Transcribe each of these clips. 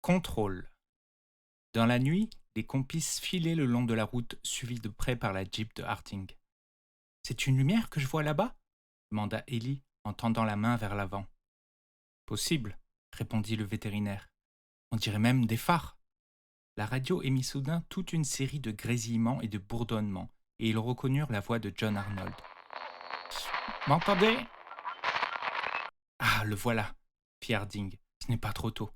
Contrôle. Dans la nuit, les complices filaient le long de la route, suivis de près par la jeep de Harding. C'est une lumière que je vois là-bas demanda Ellie en tendant la main vers l'avant. Possible, répondit le vétérinaire. On dirait même des phares. La radio émit soudain toute une série de grésillements et de bourdonnements, et ils reconnurent la voix de John Arnold. M'entendez? Ah, le voilà, fit Harding. Ce n'est pas trop tôt.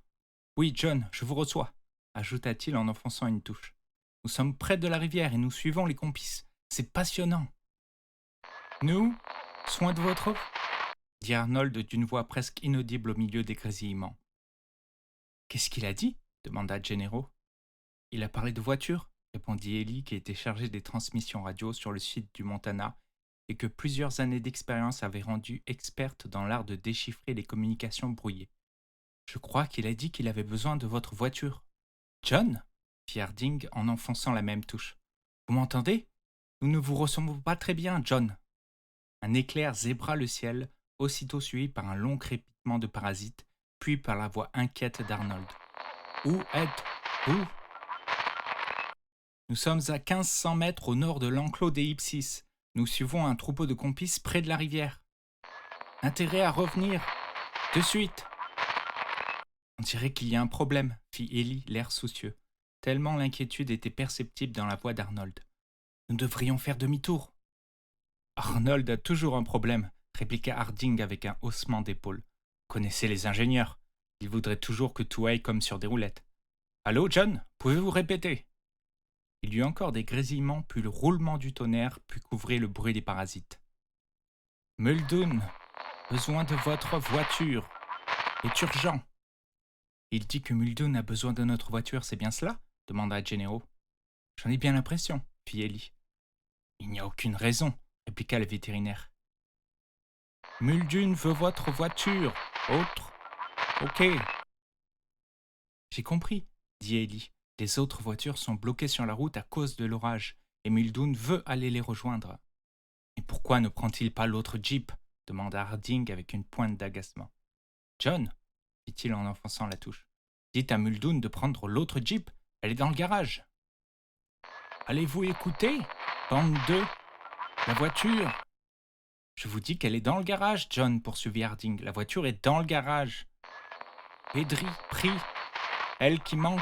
Oui, John, je vous reçois, ajouta-t-il en enfonçant une touche. Nous sommes près de la rivière et nous suivons les complices. C'est passionnant. Nous, soin de votre... dit Arnold d'une voix presque inaudible au milieu des grésillements. Qu'est-ce qu'il a dit demanda Gennaro. Il a parlé de voiture, répondit Ellie, qui était chargée des transmissions radio sur le site du Montana et que plusieurs années d'expérience avaient rendue experte dans l'art de déchiffrer les communications brouillées. Je crois qu'il a dit qu'il avait besoin de votre voiture. John fit Harding en enfonçant la même touche. Vous m'entendez? Nous ne vous ressemblons pas très bien, John. Un éclair zébra le ciel, aussitôt suivi par un long crépitement de parasites, puis par la voix inquiète d'Arnold. Où êtes-vous? Nous sommes à 1500 mètres au nord de l'enclos des Ipsis. Nous suivons un troupeau de complices près de la rivière. Intérêt à revenir. De suite. On dirait qu'il y a un problème, fit Ellie, l'air soucieux, tellement l'inquiétude était perceptible dans la voix d'Arnold. Nous devrions faire demi-tour. Arnold a toujours un problème, répliqua Harding avec un haussement d'épaule. Connaissez les ingénieurs. Ils voudraient toujours que tout aille comme sur des roulettes. Allô, John, pouvez-vous répéter? Il y eut encore des grésillements, puis le roulement du tonnerre, puis couvrir le bruit des parasites. Muldoon, besoin de votre voiture. Est urgent. Il dit que Muldoon a besoin de notre voiture, c'est bien cela? Demanda Gennaro. J'en ai bien l'impression, fit Ellie. Il n'y a aucune raison, répliqua le vétérinaire. Muldoon veut votre voiture. Autre. Ok. J'ai compris, dit Ellie. Les autres voitures sont bloquées sur la route à cause de l'orage, et Muldoon veut aller les rejoindre. Et pourquoi ne prend-il pas l'autre jeep? Demanda Harding avec une pointe d'agacement. John, dit-il en enfonçant la touche, dites à Muldoon de prendre l'autre jeep, elle est dans le garage. Allez-vous écouter, bande de... La voiture. Je vous dis qu'elle est dans le garage, John, poursuivit Harding. La voiture est dans le garage. Pedri, prie. Elle qui manque.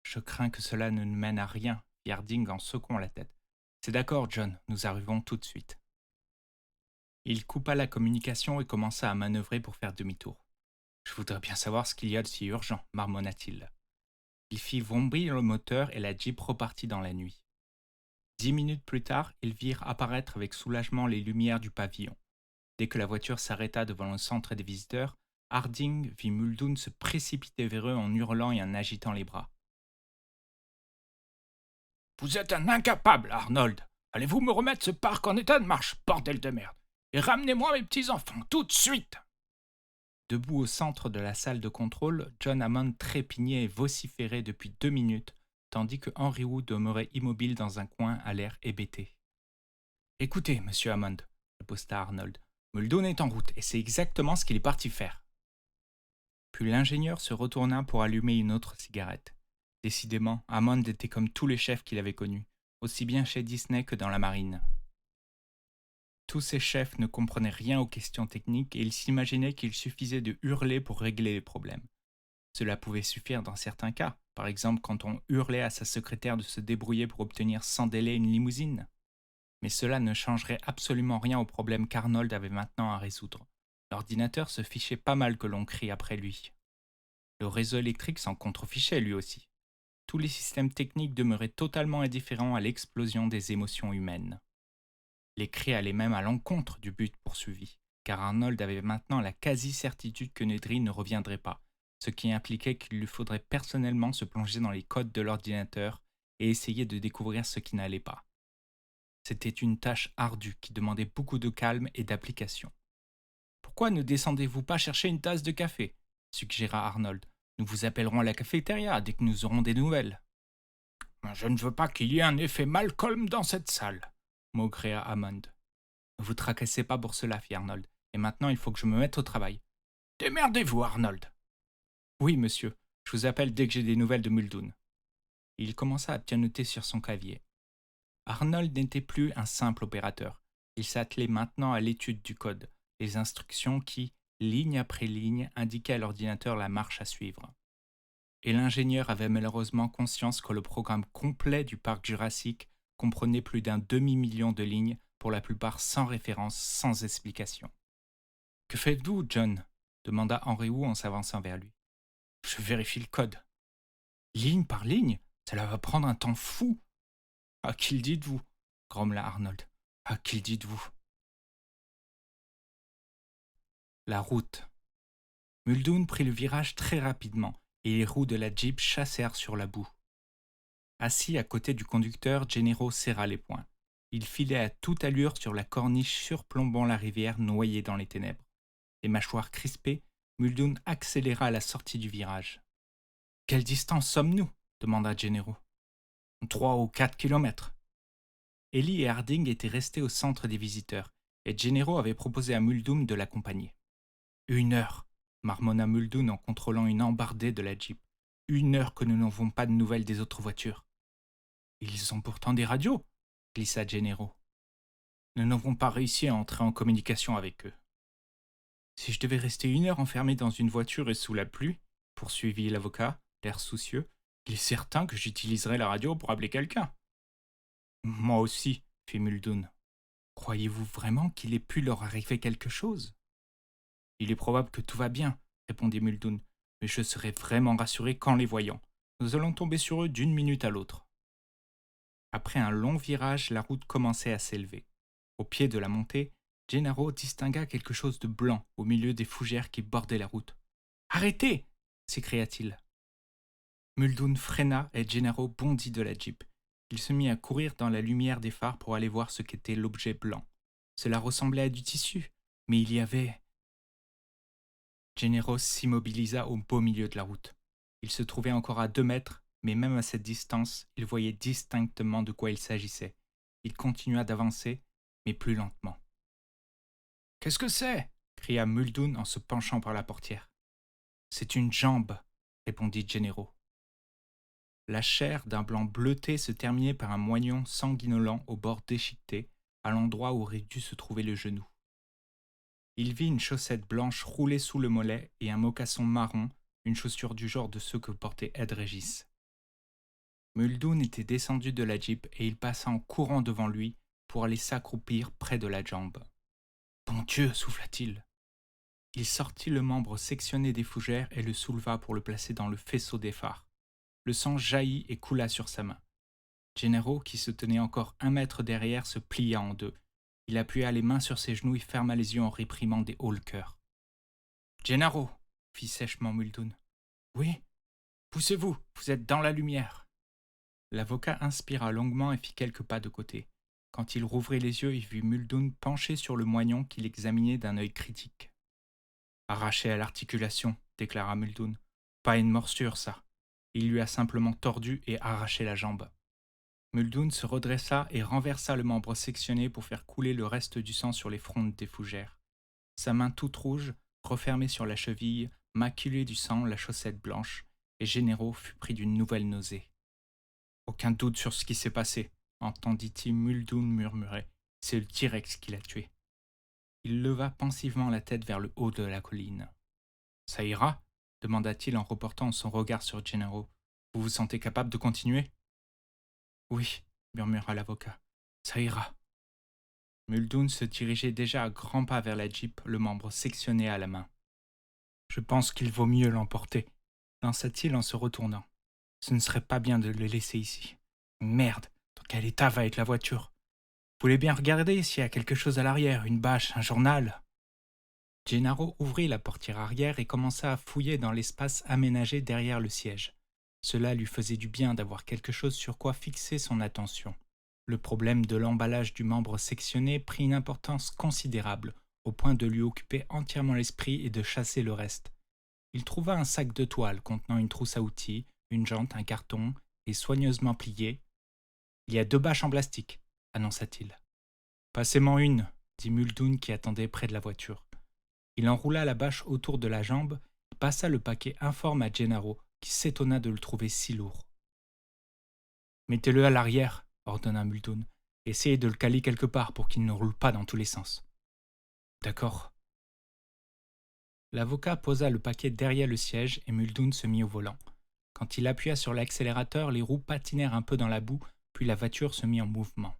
Je crains que cela ne nous mène à rien, fit Harding en secouant la tête. C'est d'accord, John, nous arrivons tout de suite. Il coupa la communication et commença à manœuvrer pour faire demi-tour. Je voudrais bien savoir ce qu'il y a de si urgent, marmonna-t-il. Il fit vrombir le moteur et la jeep repartit dans la nuit. 10 minutes plus tard, ils virent apparaître avec soulagement les lumières du pavillon. Dès que la voiture s'arrêta devant le centre des visiteurs, Harding vit Muldoon se précipiter vers eux en hurlant et en agitant les bras. « Vous êtes un incapable, Arnold. Allez-vous me remettre ce parc en état de marche, bordel de merde, et ramenez-moi mes petits-enfants, tout de suite !» Debout au centre de la salle de contrôle, John Hammond trépignait et vociférait depuis 2 minutes, tandis que Henry Wood demeurait immobile dans un coin à l'air hébété. « Écoutez, monsieur Hammond, riposta Arnold, Muldoon est en route et c'est exactement ce qu'il est parti faire. » Puis l'ingénieur se retourna pour allumer une autre cigarette. Décidément, Hammond était comme tous les chefs qu'il avait connus, aussi bien chez Disney que dans la marine. Tous ces chefs ne comprenaient rien aux questions techniques et ils s'imaginaient qu'il suffisait de hurler pour régler les problèmes. Cela pouvait suffire dans certains cas, par exemple quand on hurlait à sa secrétaire de se débrouiller pour obtenir sans délai une limousine. Mais cela ne changerait absolument rien au problème qu'Arnold avait maintenant à résoudre. L'ordinateur se fichait pas mal que l'on crie après lui. Le réseau électrique s'en contrefichait lui aussi. Tous les systèmes techniques demeuraient totalement indifférents à l'explosion des émotions humaines. Les cris allaient même à l'encontre du but poursuivi, car Arnold avait maintenant la quasi-certitude que Nedry ne reviendrait pas, ce qui impliquait qu'il lui faudrait personnellement se plonger dans les codes de l'ordinateur et essayer de découvrir ce qui n'allait pas. C'était une tâche ardue qui demandait beaucoup de calme et d'application. « Pourquoi ne descendez-vous pas chercher une tasse de café ?» suggéra Arnold. « Nous vous appellerons à la cafétéria dès que nous aurons des nouvelles. »« Je ne veux pas qu'il y ait un effet Malcolm dans cette salle, » maugréa Hammond. « Ne vous tracassez pas pour cela, fit Arnold. Et maintenant, il faut que je me mette au travail. »« Démerdez-vous, Arnold. »« Oui, monsieur. Je vous appelle dès que j'ai des nouvelles de Muldoon. Il commença à pianoter sur son clavier. Arnold n'était plus un simple opérateur. Il s'attelait maintenant à l'étude du code, les instructions qui, ligne après ligne, indiquaient à l'ordinateur la marche à suivre. Et l'ingénieur avait malheureusement conscience que le programme complet du parc Jurassique comprenait plus d'un demi-million de lignes, pour la plupart sans référence, sans explication. « Que faites-vous, John » demanda Henry Wu en s'avançant vers lui. « Je vérifie le code. »« Ligne par ligne, cela va prendre un temps fou. »« À qui le dites-vous » grommela Arnold. « À qui le dites-vous » La route. Muldoon prit le virage très rapidement et les roues de la Jeep chassèrent sur la boue. Assis à côté du conducteur, Gennaro serra les poings. Il filait à toute allure sur la corniche surplombant la rivière noyée dans les ténèbres. Les mâchoires crispées, Muldoon accéléra à la sortie du virage. « Quelle distance sommes-nous » demanda Gennaro. « 3 ou 4 kilomètres. » Ellie et Harding étaient restés au centre des visiteurs, et Gennaro avait proposé à Muldoon de l'accompagner. « 1 heure » marmonna Muldoon en contrôlant une embardée de la Jeep. « 1 heure que nous n'avons pas de nouvelles des autres voitures. »« Ils ont pourtant des radios » glissa Gennaro. « Nous n'avons pas réussi à entrer en communication avec eux. »« Si je devais rester 1 heure enfermé dans une voiture et sous la pluie, » poursuivit l'avocat, l'air soucieux, « il est certain que j'utiliserais la radio pour appeler quelqu'un. »« Moi aussi, » fit Muldoon. « Croyez-vous vraiment qu'il ait pu leur arriver quelque chose ?»« Il est probable que tout va bien, » répondit Muldoon, « mais je serai vraiment rassuré qu'en les voyant. Nous allons tomber sur eux d'une minute à l'autre. » Après un long virage, la route commençait à s'élever. Au pied de la montée, Gennaro distingua quelque chose de blanc au milieu des fougères qui bordaient la route. « Arrêtez » s'écria-t-il. Muldoon freina et Gennaro bondit de la Jeep. Il se mit à courir dans la lumière des phares pour aller voir ce qu'était l'objet blanc. Cela ressemblait à du tissu, mais il y avait... Gennaro s'immobilisa au beau milieu de la route. Il se trouvait encore à 2 mètres, mais même à cette distance, il voyait distinctement de quoi il s'agissait. Il continua d'avancer, mais plus lentement. « Qu'est-ce que c'est » cria Muldoon en se penchant par la portière. « C'est une jambe » répondit Gennaro. La chair d'un blanc bleuté se terminait par un moignon sanguinolent au bord déchiqueté, à l'endroit où aurait dû se trouver le genou. Il vit une chaussette blanche roulée sous le mollet et un mocasson marron, une chaussure du genre de ceux que portait Ed Régis. Muldoon était descendu de la Jeep et il passa en courant devant lui pour aller s'accroupir près de la jambe. « Bon Dieu » souffla-t-il. Il sortit le membre sectionné des fougères et le souleva pour le placer dans le faisceau des phares. Le sang jaillit et coula sur sa main. Gennaro, qui se tenait encore 1 mètre derrière, se plia en 2. Il appuya les mains sur ses genoux et ferma les yeux en réprimant des hauts le cœur. « Gennaro » fit sèchement Muldoon. « Oui, poussez-vous, vous êtes dans la lumière. » L'avocat inspira longuement et fit quelques pas de côté. Quand il rouvrit les yeux, il vit Muldoon penché sur le moignon qu'il examinait d'un œil critique. « Arraché à l'articulation, » déclara Muldoon. « Pas une morsure, ça. Il lui a simplement tordu et arraché la jambe. » Muldoon se redressa et renversa le membre sectionné pour faire couler le reste du sang sur les frondes des fougères. Sa main toute rouge, refermée sur la cheville, maculait du sang la chaussette blanche, et Gennaro fut pris d'une nouvelle nausée. « Aucun doute sur ce qui s'est passé, » entendit-il Muldoon murmurer. « C'est le T-Rex qui l'a tué. » Il leva pensivement la tête vers le haut de la colline. « Ça ira » demanda-t-il en reportant son regard sur Gennaro. « Vous vous sentez capable de continuer ?»« Oui, » murmura l'avocat. « Ça ira. » Muldoon se dirigeait déjà à grands pas vers la Jeep, le membre sectionné à la main. « Je pense qu'il vaut mieux l'emporter, » lança-t-il en se retournant. « Ce ne serait pas bien de le laisser ici. Merde, dans quel état va être la voiture? Vous voulez bien regarder s'il y a quelque chose à l'arrière, une bâche, un journal ?» Gennaro ouvrit la portière arrière et commença à fouiller dans l'espace aménagé derrière le siège. Cela lui faisait du bien d'avoir quelque chose sur quoi fixer son attention. Le problème de l'emballage du membre sectionné prit une importance considérable, au point de lui occuper entièrement l'esprit et de chasser le reste. Il trouva un sac de toile contenant une trousse à outils, une jante, un carton, et soigneusement plié. « Il y a 2 bâches en plastique, » annonça-t-il. « Passez-m'en une, » dit Muldoon qui attendait près de la voiture. Il enroula la bâche autour de la jambe et passa le paquet informe à Gennaro, qui s'étonna de le trouver si lourd. « Mettez-le à l'arrière, » ordonna Muldoon. « Essayez de le caler quelque part pour qu'il ne roule pas dans tous les sens. »« D'accord. » L'avocat posa le paquet derrière le siège et Muldoon se mit au volant. Quand il appuya sur l'accélérateur, les roues patinèrent un peu dans la boue, puis la voiture se mit en mouvement.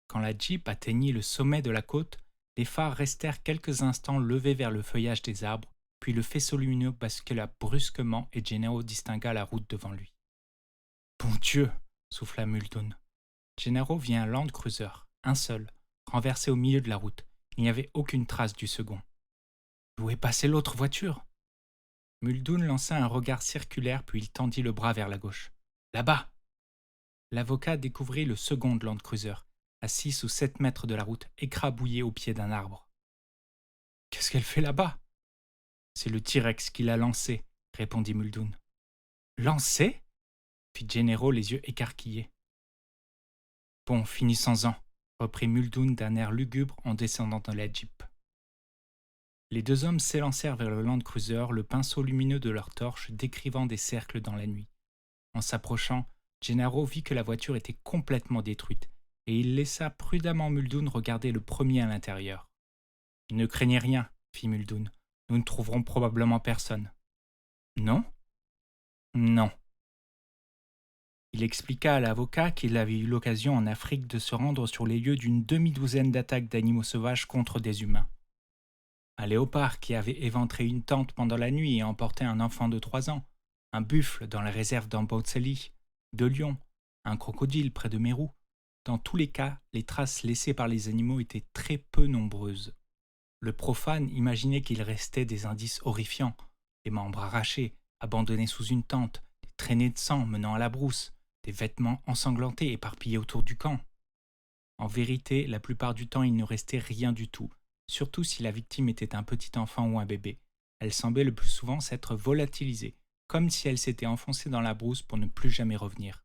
Quand la Jeep atteignit le sommet de la côte, les phares restèrent quelques instants levés vers le feuillage des arbres, puis le faisceau lumineux bascula brusquement et Gennaro distingua la route devant lui. « Bon Dieu !» souffla Muldoon. Gennaro vit un Land Cruiser, un seul, renversé au milieu de la route. Il n'y avait aucune trace du second. « Où est passée l'autre voiture ?» Muldoon lança un regard circulaire puis il tendit le bras vers la gauche. « Là-bas !» L'avocat découvrit le second Land Cruiser, à 6 ou 7 mètres de la route, écrabouillé au pied d'un arbre. « Qu'est-ce qu'elle fait là-bas ?»« C'est le T-Rex qui l'a lancé, » répondit Muldoon. « Lancé ?» fit Gennaro les yeux écarquillés. « Bon, finissons-en, » reprit Muldoon d'un air lugubre en descendant de la Jeep. Les deux hommes s'élancèrent vers le Land Cruiser, le pinceau lumineux de leur torche décrivant des cercles dans la nuit. En s'approchant, Gennaro vit que la voiture était complètement détruite, et il laissa prudemment Muldoon regarder le premier à l'intérieur. « Ne craignez rien, » fit Muldoon. « Nous ne trouverons probablement personne. »« Non ?»« Non. » Il expliqua à l'avocat qu'il avait eu l'occasion en Afrique de se rendre sur les lieux d'une demi-douzaine d'attaques d'animaux sauvages contre des humains. Un léopard qui avait éventré une tente pendant la nuit et emporté un enfant de 3 ans, un buffle dans la réserve d'Amboseli, 2 lions, un crocodile près de Meru. Dans tous les cas, les traces laissées par les animaux étaient très peu nombreuses. Le profane imaginait qu'il restait des indices horrifiants, des membres arrachés, abandonnés sous une tente, des traînées de sang menant à la brousse, des vêtements ensanglantés éparpillés autour du camp. En vérité, la plupart du temps, il ne restait rien du tout, surtout si la victime était un petit enfant ou un bébé. Elle semblait le plus souvent s'être volatilisée, comme si elle s'était enfoncée dans la brousse pour ne plus jamais revenir.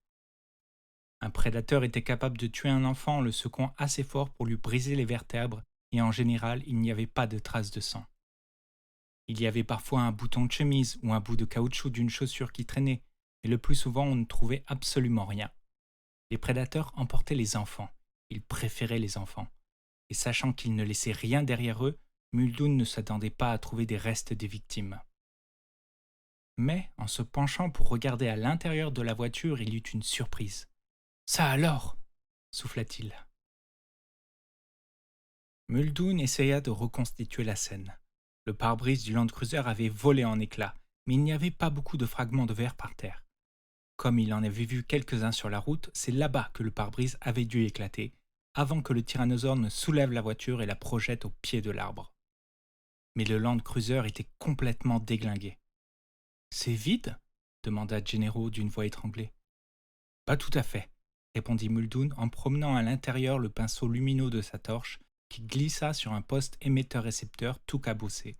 Un prédateur était capable de tuer un enfant en le secouant assez fort pour lui briser les vertèbres, et en général, il n'y avait pas de traces de sang. Il y avait parfois un bouton de chemise ou un bout de caoutchouc d'une chaussure qui traînait, mais le plus souvent on ne trouvait absolument rien. Les prédateurs emportaient les enfants, ils préféraient les enfants, et sachant qu'ils ne laissaient rien derrière eux, Muldoon ne s'attendait pas à trouver des restes des victimes. Mais, en se penchant pour regarder à l'intérieur de la voiture, il eut une surprise. « Ça alors !» souffla-t-il. Muldoon essaya de reconstituer la scène. Le pare-brise du Land Cruiser avait volé en éclats, mais il n'y avait pas beaucoup de fragments de verre par terre. Comme il en avait vu quelques-uns sur la route, c'est là-bas que le pare-brise avait dû éclater, avant que le tyrannosaure ne soulève la voiture et la projette au pied de l'arbre. Mais le Land Cruiser était complètement déglingué. « C'est vide ?» demanda Gennaro d'une voix étranglée. « Pas tout à fait, » répondit Muldoon en promenant à l'intérieur le pinceau lumineux de sa torche qui glissa sur un poste émetteur-récepteur tout cabossé.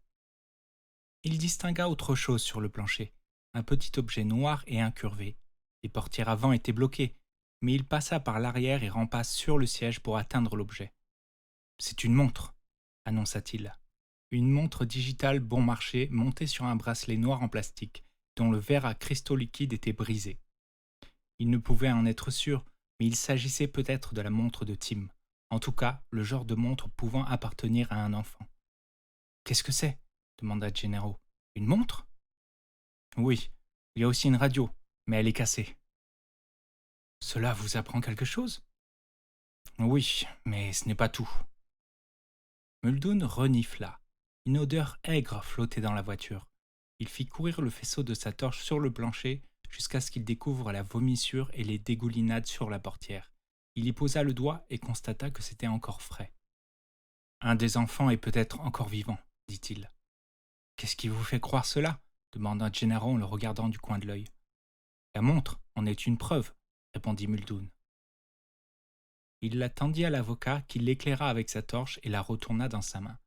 Il distingua autre chose sur le plancher, un petit objet noir et incurvé. Les portières avant étaient bloquées, mais il passa par l'arrière et rampa sur le siège pour atteindre l'objet. « C'est une montre !» annonça-t-il. Une montre digitale bon marché montée sur un bracelet noir en plastique, dont le verre à cristaux liquides était brisé. Il ne pouvait en être sûr, mais il s'agissait peut-être de la montre de Tim. En tout cas, le genre de montre pouvant appartenir à un enfant. « Qu'est-ce que c'est ?» demanda Gennaro. « Une montre ?»« Oui, il y a aussi une radio, mais elle est cassée. » « Cela vous apprend quelque chose ?»« Oui, mais ce n'est pas tout. » Muldoon renifla. Une odeur aigre flottait dans la voiture. Il fit courir le faisceau de sa torche sur le plancher jusqu'à ce qu'il découvre la vomissure et les dégoulinades sur la portière. Il y posa le doigt et constata que c'était encore frais. « Un des enfants est peut-être encore vivant, » dit-il. « Qu'est-ce qui vous fait croire cela ?» demanda Gennaro en le regardant du coin de l'œil. « La montre en est une preuve, » répondit Muldoon. Il la tendit à l'avocat qui l'éclaira avec sa torche et la retourna dans sa main.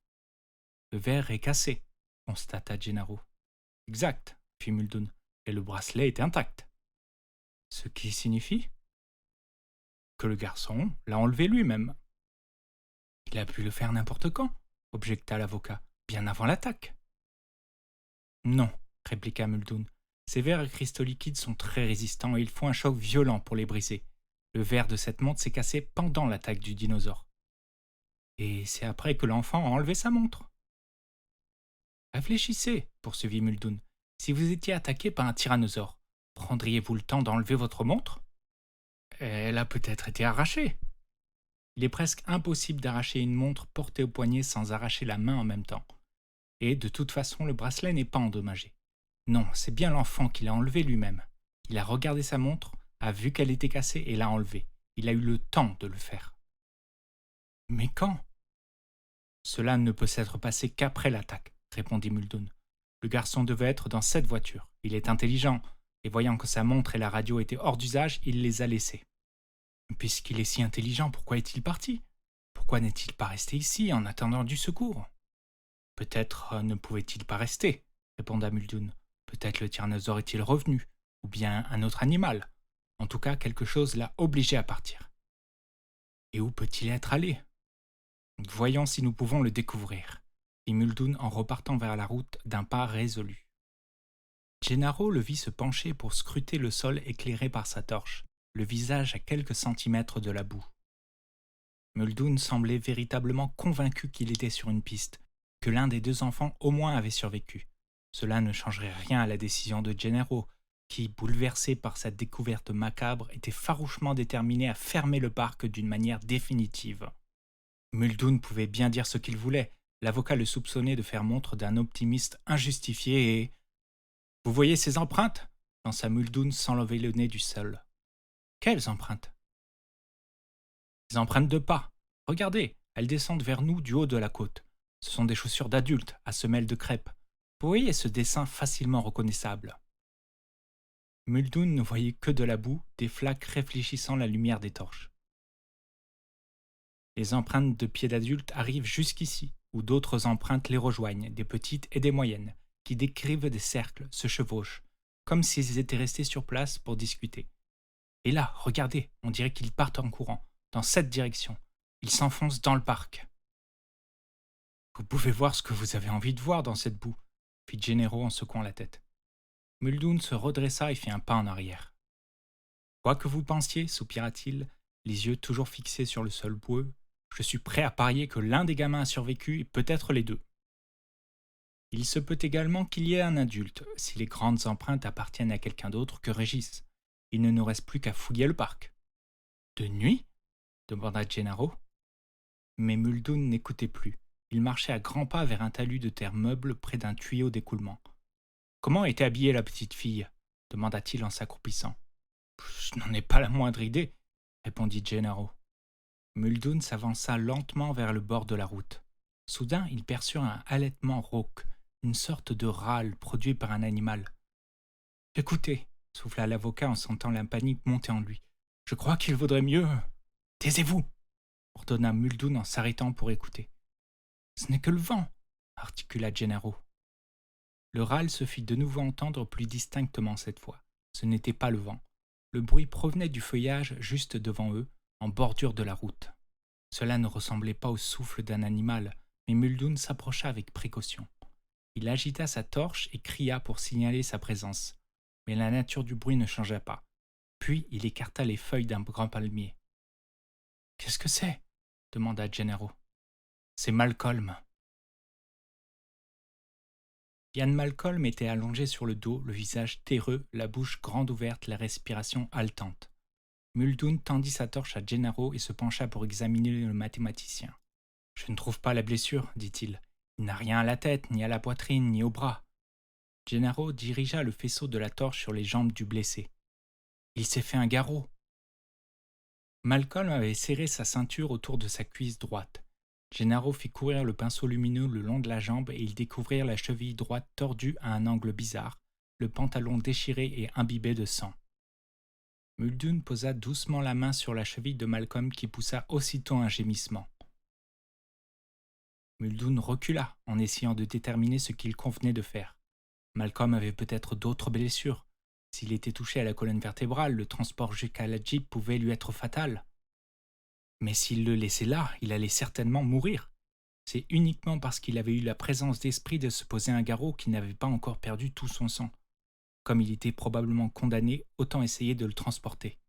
« Le verre est cassé, » constata Gennaro. « Exact, » fit Muldoon, « et le bracelet est intact. » « Ce qui signifie ?» « Que le garçon l'a enlevé lui-même. »« Il a pu le faire n'importe quand, » objecta l'avocat, « bien avant l'attaque. »« Non, » répliqua Muldoon, Ces verres à cristaux liquides sont très résistants et il faut un choc violent pour les briser. Le verre de cette montre s'est cassé pendant l'attaque du dinosaure. Et c'est après que l'enfant a enlevé sa montre. Réfléchissez, poursuivit Muldoon. Si vous étiez attaqué par un tyrannosaure, prendriez-vous le temps d'enlever votre montre? Elle a peut-être été arrachée. Il est presque impossible d'arracher une montre portée au poignet sans arracher la main en même temps. Et de toute façon, le bracelet n'est pas endommagé. Non, c'est bien l'enfant qui l'a enlevé lui-même. Il a regardé sa montre, a vu qu'elle était cassée et l'a enlevée. Il a eu le temps de le faire. Mais quand? Cela ne peut s'être passé qu'après l'attaque, répondit Muldoon. Le garçon devait être dans cette voiture. Il est intelligent, et voyant que sa montre et la radio étaient hors d'usage, il les a laissés. Puisqu'il est si intelligent, pourquoi est-il parti? Pourquoi n'est-il pas resté ici en attendant du secours? Peut-être ne pouvait-il pas rester, répondit Muldoon. Peut-être le tyrannosaure est-il revenu, ou bien un autre animal. En tout cas, quelque chose l'a obligé à partir. Et où peut-il être allé? Voyons si nous pouvons le découvrir, dit Muldoon en repartant vers la route d'un pas résolu. Gennaro le vit se pencher pour scruter le sol éclairé par sa torche, le visage à quelques centimètres de la boue. Muldoon semblait véritablement convaincu qu'il était sur une piste, que l'un des deux enfants au moins avait survécu. Cela ne changerait rien à la décision de Gennaro, qui, bouleversé par cette découverte macabre, était farouchement déterminé à fermer le parc d'une manière définitive. Muldoon pouvait bien dire ce qu'il voulait, l'avocat le soupçonnait de faire montre d'un optimiste injustifié et... « Vous voyez ces empreintes ?» lança Muldoon sans lever le nez du sol. « Quelles empreintes ?»« Des empreintes de pas. Regardez, elles descendent vers nous du haut de la côte. Ce sont des chaussures d'adultes à semelles de crêpe. Vous voyez ce dessin facilement reconnaissable. » Muldoon ne voyait que de la boue, des flaques réfléchissant la lumière des torches. Les empreintes de pieds d'adultes arrivent jusqu'ici, où d'autres empreintes les rejoignent, des petites et des moyennes, qui décrivent des cercles, se chevauchent, comme s'ils étaient restés sur place pour discuter. Et là, regardez, on dirait qu'ils partent en courant, dans cette direction. Ils s'enfoncent dans le parc. Vous pouvez voir ce que vous avez envie de voir dans cette boue, fit Gennaro en secouant la tête. Muldoon se redressa et fit un pas en arrière. Quoi que vous pensiez, soupira-t-il, les yeux toujours fixés sur le sol boueux, je suis prêt à parier que l'un des gamins a survécu et peut-être les deux. Il se peut également qu'il y ait un adulte, si les grandes empreintes appartiennent à quelqu'un d'autre que Régis. Il ne nous reste plus qu'à fouiller le parc. De nuit? Demanda Gennaro. Mais Muldoon n'écoutait plus. Il marchait à grands pas vers un talus de terre meuble près d'un tuyau d'écoulement. Comment était habillée la petite fille? Demanda-t-il en s'accroupissant. Je n'en ai pas la moindre idée, répondit Gennaro. Muldoon s'avança lentement vers le bord de la route. Soudain, il perçut un halètement rauque, une sorte de râle produit par un animal. « Écoutez, » souffla l'avocat en sentant la panique monter en lui. « Je crois qu'il vaudrait mieux... »« Taisez-vous » ordonna Muldoon en s'arrêtant pour écouter. « Ce n'est que le vent » articula Gennaro. Le râle se fit de nouveau entendre plus distinctement cette fois. Ce n'était pas le vent. Le bruit provenait du feuillage juste devant eux, en bordure de la route. Cela ne ressemblait pas au souffle d'un animal, mais Muldoon s'approcha avec précaution. Il agita sa torche et cria pour signaler sa présence. Mais la nature du bruit ne changea pas. Puis il écarta les feuilles d'un grand palmier. « Qu'est-ce que c'est » demanda Gennaro. « C'est Malcolm. » Ian Malcolm était allongé sur le dos, le visage terreux, la bouche grande ouverte, la respiration haletante. Muldoon tendit sa torche à Gennaro et se pencha pour examiner le mathématicien. « Je ne trouve pas la blessure, dit-il. Il n'a rien à la tête, ni à la poitrine, ni au bras. » Gennaro dirigea le faisceau de la torche sur les jambes du blessé. « Il s'est fait un garrot. » Malcolm avait serré sa ceinture autour de sa cuisse droite. Gennaro fit courir le pinceau lumineux le long de la jambe et ils découvrirent la cheville droite tordue à un angle bizarre, le pantalon déchiré et imbibé de sang. Muldoon posa doucement la main sur la cheville de Malcolm qui poussa aussitôt un gémissement. Muldoon recula en essayant de déterminer ce qu'il convenait de faire. Malcolm avait peut-être d'autres blessures. S'il était touché à la colonne vertébrale, le transport jusqu'à la jeep pouvait lui être fatal. Mais s'il le laissait là, il allait certainement mourir. C'est uniquement parce qu'il avait eu la présence d'esprit de se poser un garrot qu'il n'avait pas encore perdu tout son sang. Comme il était probablement condamné, autant essayer de le transporter.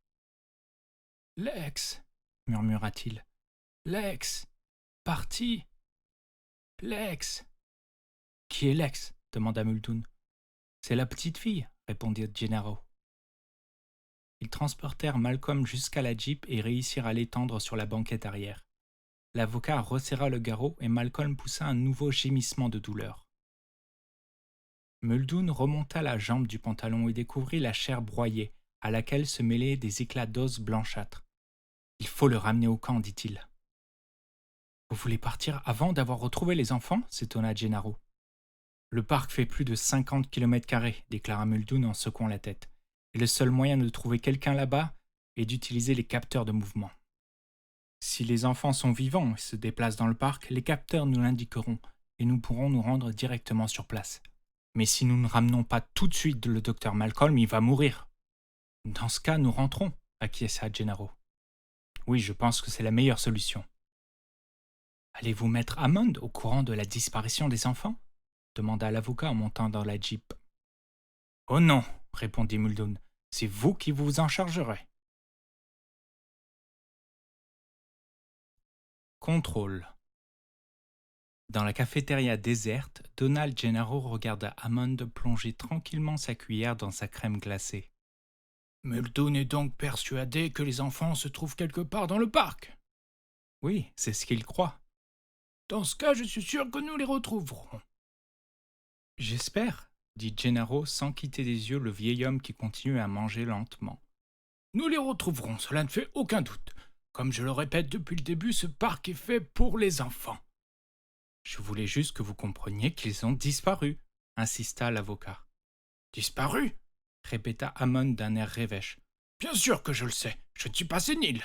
« Lex !» murmura-t-il. « Lex ! Parti ! Lex !»« Qui est Lex ?» demanda Muldoon. « C'est la petite fille, » répondit Gennaro. Ils transportèrent Malcolm jusqu'à la Jeep et réussirent à l'étendre sur la banquette arrière. L'avocat resserra le garrot et Malcolm poussa un nouveau gémissement de douleur. Muldoon remonta la jambe du pantalon et découvrit la chair broyée, à laquelle se mêlaient des éclats d'os blanchâtres. « Il faut le ramener au camp, dit-il. »« Vous voulez partir avant d'avoir retrouvé les enfants ?» s'étonna Gennaro. « Le parc fait plus de 50 km², déclara Muldoon en secouant la tête. Et le seul moyen de trouver quelqu'un là-bas est d'utiliser les capteurs de mouvement. Si les enfants sont vivants et se déplacent dans le parc, les capteurs nous l'indiqueront et nous pourrons nous rendre directement sur place. Mais si nous ne ramenons pas tout de suite le docteur Malcolm, il va mourir. »« Dans ce cas, nous rentrons, » acquiesça Gennaro. « Oui, je pense que c'est la meilleure solution. »« Allez-vous mettre Hammond au courant de la disparition des enfants ?» demanda l'avocat en montant dans la Jeep. « Oh non !» répondit Muldoon. « C'est vous qui vous en chargerez. » Contrôle. Dans la cafétéria déserte, Donald Gennaro regarda Hammond plonger tranquillement sa cuillère dans sa crème glacée. « Muldoon est donc persuadé que les enfants se trouvent quelque part dans le parc ?»« Oui, c'est ce qu'il croit. »« Dans ce cas, je suis sûr que nous les retrouverons. »« J'espère, » dit Gennaro sans quitter des yeux le vieil homme qui continuait à manger lentement. « Nous les retrouverons, cela ne fait aucun doute. Comme je le répète depuis le début, ce parc est fait pour les enfants. »« Je voulais juste que vous compreniez qu'ils ont disparu, » insista l'avocat. « Disparu ?» répéta Hammond d'un air rêvèche. « Bien sûr que je le sais, je ne suis pas sénile. »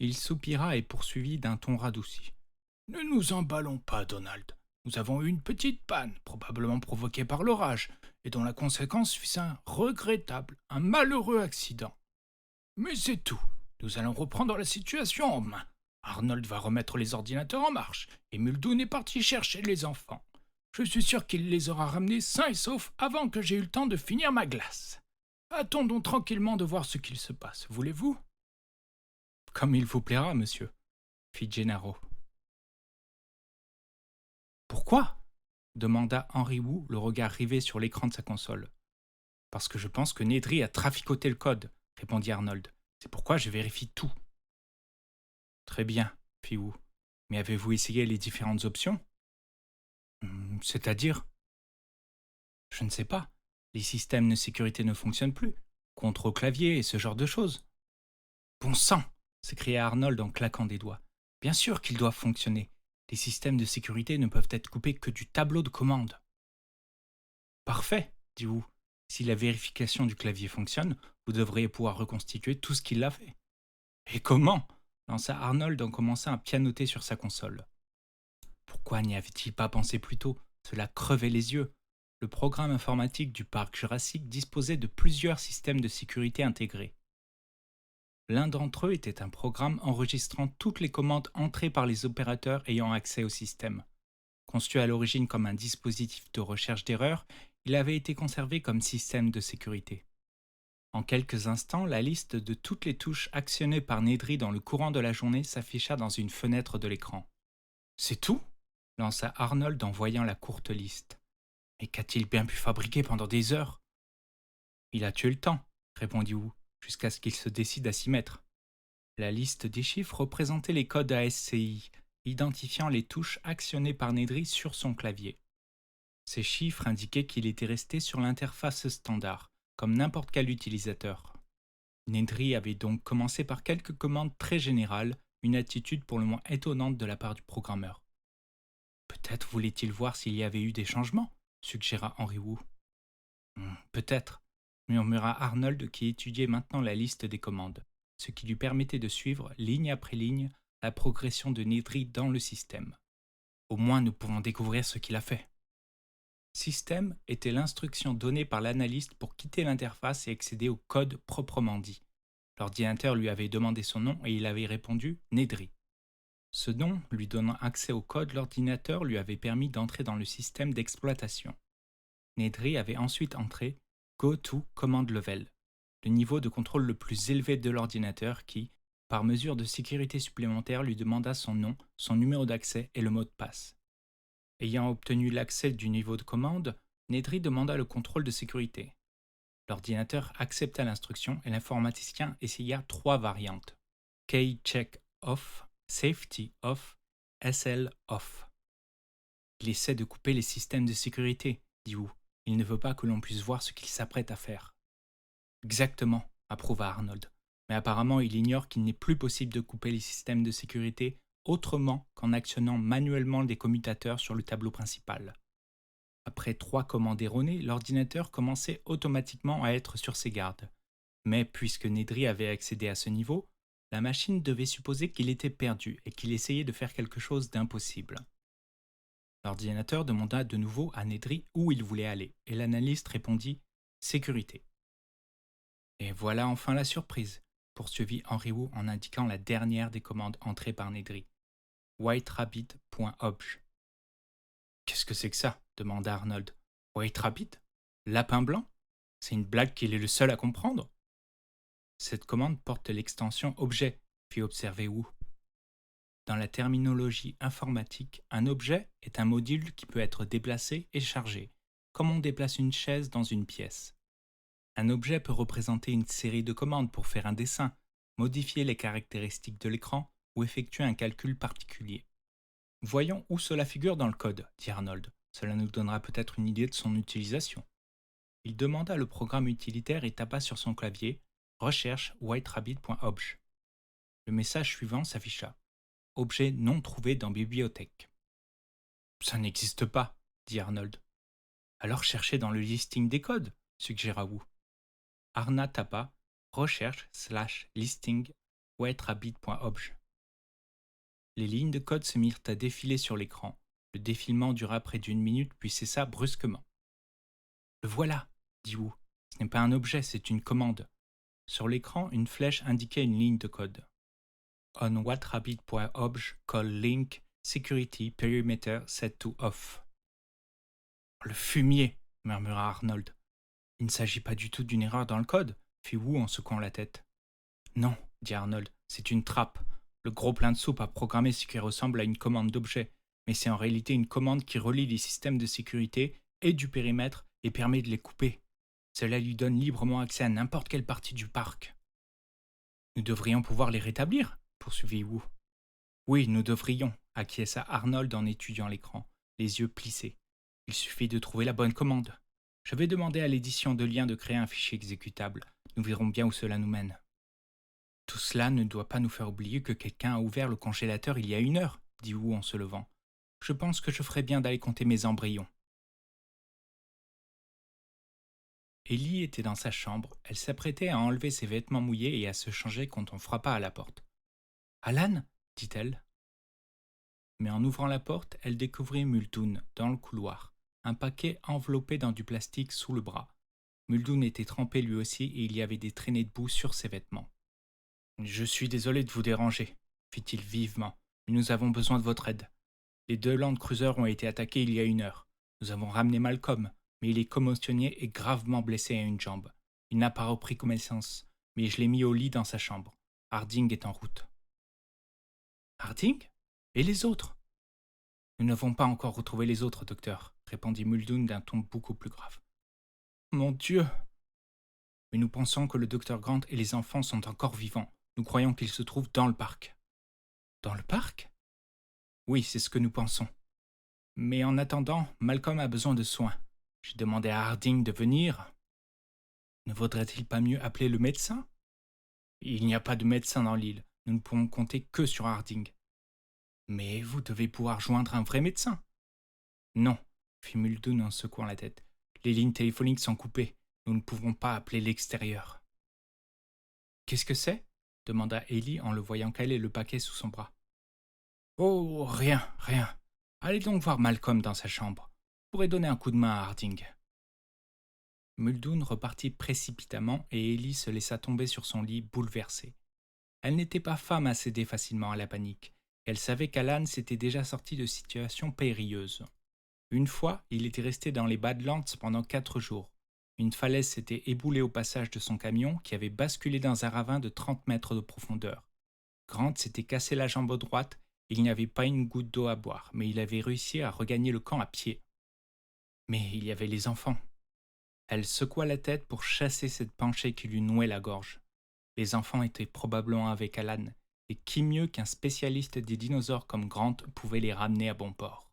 Il soupira et poursuivit d'un ton radouci. « Ne nous emballons pas, Donald. Nous avons eu une petite panne, probablement provoquée par l'orage, et dont la conséquence fut un regrettable, un malheureux accident. Mais c'est tout. Nous allons reprendre la situation en main. Arnold va remettre les ordinateurs en marche, et Muldoon est parti chercher les enfants. Je suis sûr qu'il les aura ramenés sains et saufs avant que j'aie eu le temps de finir ma glace. Attendons tranquillement de voir ce qu'il se passe, voulez-vous ? » « Comme il vous plaira, monsieur, » fit Gennaro. « Pourquoi ?» demanda Henry Wu, le regard rivé sur l'écran de sa console. « Parce que je pense que Nedry a traficoté le code, » répondit Arnold. « C'est pourquoi je vérifie tout. »« Très bien, » fit Wu. « Mais avez-vous essayé les différentes options ?»« C'est-à-dire ?»« Je ne sais pas. Les systèmes de sécurité ne fonctionnent plus. Contrôle clavier et ce genre de choses. »« Bon sang !» s'écria Arnold en claquant des doigts. « Bien sûr qu'ils doivent fonctionner. Les systèmes de sécurité ne peuvent être coupés que du tableau de commande. »« Parfait, » dit Wu. « Si la vérification du clavier fonctionne, vous devriez pouvoir reconstituer tout ce qui l'a fait. »« Et comment ?» lança Arnold en commençant à pianoter sur sa console. Pourquoi n'y avait-il pas pensé plus tôt ? Cela crevait les yeux. Le programme informatique du parc Jurassique disposait de plusieurs systèmes de sécurité intégrés. L'un d'entre eux était un programme enregistrant toutes les commandes entrées par les opérateurs ayant accès au système. Conçu à l'origine comme un dispositif de recherche d'erreurs, il avait été conservé comme système de sécurité. En quelques instants, la liste de toutes les touches actionnées par Nedry dans le courant de la journée s'afficha dans une fenêtre de l'écran. « C'est tout ?» lança Arnold en voyant la courte liste. « Mais qu'a-t-il bien pu fabriquer pendant des heures ?»« Il a tué le temps, » répondit Wu, jusqu'à ce qu'il se décide à s'y mettre. La liste des chiffres représentait les codes ASCII, identifiant les touches actionnées par Nedry sur son clavier. Ces chiffres indiquaient qu'il était resté sur l'interface standard, comme n'importe quel utilisateur. Nedry avait donc commencé par quelques commandes très générales, une attitude pour le moins étonnante de la part du programmeur. « Peut-être voulait-il voir s'il y avait eu des changements ?» suggéra Henry Wu. « Peut-être », murmura Arnold qui étudiait maintenant la liste des commandes, ce qui lui permettait de suivre, ligne après ligne, la progression de Nedry dans le système. Au moins nous pouvons découvrir ce qu'il a fait. Système était l'instruction donnée par l'analyste pour quitter l'interface et accéder au code proprement dit. L'ordinateur lui avait demandé son nom et il avait répondu « Nedry ». Ce nom, lui donnant accès au code, l'ordinateur lui avait permis d'entrer dans le système d'exploitation. Nedry avait ensuite entré Go to Command Level, le niveau de contrôle le plus élevé de l'ordinateur qui, par mesure de sécurité supplémentaire, lui demanda son nom, son numéro d'accès et le mot de passe. Ayant obtenu l'accès du niveau de commande, Nedry demanda le contrôle de sécurité. L'ordinateur accepta l'instruction et l'informaticien essaya 3 variantes. K-check off, safety off, SL off. Il essaie de couper les systèmes de sécurité, dit Wu. Il ne veut pas que l'on puisse voir ce qu'il s'apprête à faire. Exactement, approuva Arnold. Mais apparemment, il ignore qu'il n'est plus possible de couper les systèmes de sécurité autrement qu'en actionnant manuellement des commutateurs sur le tableau principal. Après 3 commandes erronées, l'ordinateur commençait automatiquement à être sur ses gardes. Mais puisque Nedry avait accédé à ce niveau, la machine devait supposer qu'il était perdu et qu'il essayait de faire quelque chose d'impossible. L'ordinateur demanda de nouveau à Nedry où il voulait aller, et l'analyste répondit « Sécurité ». Et voilà enfin la surprise, poursuivit Henry Wu en indiquant la dernière des commandes entrées par Nedry. whiterabbit.obj. Qu'est-ce que c'est que ça demanda Arnold. White Rabbit? Lapin blanc? C'est une blague qu'il est le seul à comprendre? Cette commande porte l'extension objet, fit observer Wu. Dans la terminologie informatique, un objet est un module qui peut être déplacé et chargé, comme on déplace une chaise dans une pièce. Un objet peut représenter une série de commandes pour faire un dessin, modifier les caractéristiques de l'écran ou effectuer un calcul particulier. Voyons où cela figure dans le code, dit Arnold. Cela nous donnera peut-être une idée de son utilisation. Il demanda le programme utilitaire et tapa sur son clavier « Recherche whiterabbit.obj ». Le message suivant s'afficha. Objet non trouvé dans bibliothèque. Ça n'existe pas, dit Arnold. Alors cherchez dans le listing des codes, suggéra Wu. Arna tapa recherche/listing whiterabbit.obj. Les lignes de code se mirent à défiler sur l'écran. Le défilement dura près d'1 minute puis cessa brusquement. Le voilà, dit Wu. Ce n'est pas un objet, c'est une commande. Sur l'écran, une flèche indiquait une ligne de code. On whiterabbit.obj call link security perimeter set to off. Le fumier, murmura Arnold. Il ne s'agit pas du tout d'une erreur dans le code, fit Wu en secouant la tête. Non, dit Arnold, c'est une trappe. Le gros plein de soupe a programmé ce qui ressemble à une commande d'objet, mais c'est en réalité une commande qui relie les systèmes de sécurité et du périmètre et permet de les couper. Cela lui donne librement accès à n'importe quelle partie du parc. Nous devrions pouvoir les rétablir, poursuivit Wu. Oui, nous devrions, acquiesça Arnold en étudiant l'écran, les yeux plissés. Il suffit de trouver la bonne commande. Je vais demander à l'édition de lien de créer un fichier exécutable. Nous verrons bien où cela nous mène. Tout cela ne doit pas nous faire oublier que quelqu'un a ouvert le congélateur il y a 1 heure, dit Wu en se levant. Je pense que je ferais bien d'aller compter mes embryons. Ellie était dans sa chambre. Elle s'apprêtait à enlever ses vêtements mouillés et à se changer quand on frappa à la porte. « Alan » dit-elle. Mais en ouvrant la porte, elle découvrit Muldoon dans le couloir, un paquet enveloppé dans du plastique sous le bras. Muldoon était trempé lui aussi et il y avait des traînées de boue sur ses vêtements. « Je suis désolé de vous déranger, » fit-il vivement, « mais nous avons besoin de votre aide. Les 2 Land Cruisers ont été attaqués il y a 1 heure. Nous avons ramené Malcolm, mais il est commotionné et gravement blessé à une jambe. Il n'a pas repris connaissance, mais je l'ai mis au lit dans sa chambre. Harding est en route. » Harding? Et les autres? Nous n'avons pas encore retrouvé les autres, docteur, répondit Muldoon d'un ton beaucoup plus grave. Mon Dieu! Mais nous pensons que le docteur Grant et les enfants sont encore vivants. Nous croyons qu'ils se trouvent dans le parc. Dans le parc? Oui, c'est ce que nous pensons. Mais en attendant, Malcolm a besoin de soins. J'ai demandé à Harding de venir. Ne vaudrait-il pas mieux appeler le médecin? Il n'y a pas de médecin dans l'île. Nous ne pouvons compter que sur Harding. Mais vous devez pouvoir joindre un vrai médecin. Non, fit Muldoon en secouant la tête. Les lignes téléphoniques sont coupées. Nous ne pouvons pas appeler l'extérieur. Qu'est-ce que c'est? Demanda Ellie en le voyant caler le paquet sous son bras. Oh, rien. Allez donc voir Malcolm dans sa chambre. Vous pourrez donner un coup de main à Harding. Muldoon repartit précipitamment et Ellie se laissa tomber sur son lit bouleversée. Elle n'était pas femme à céder facilement à la panique. Elle savait qu'Alan s'était déjà sorti de situations périlleuses. Une fois, il était resté dans les Badlands pendant 4 jours. Une falaise s'était éboulée au passage de son camion qui avait basculé dans un ravin de 30 mètres de profondeur. Grant s'était cassé la jambe droite et il n'y avait pas une goutte d'eau à boire, mais il avait réussi à regagner le camp à pied. Mais il y avait les enfants. Elle secoua la tête pour chasser cette pensée qui lui nouait la gorge. Les enfants étaient probablement avec Alan, et qui mieux qu'un spécialiste des dinosaures comme Grant pouvait les ramener à bon port.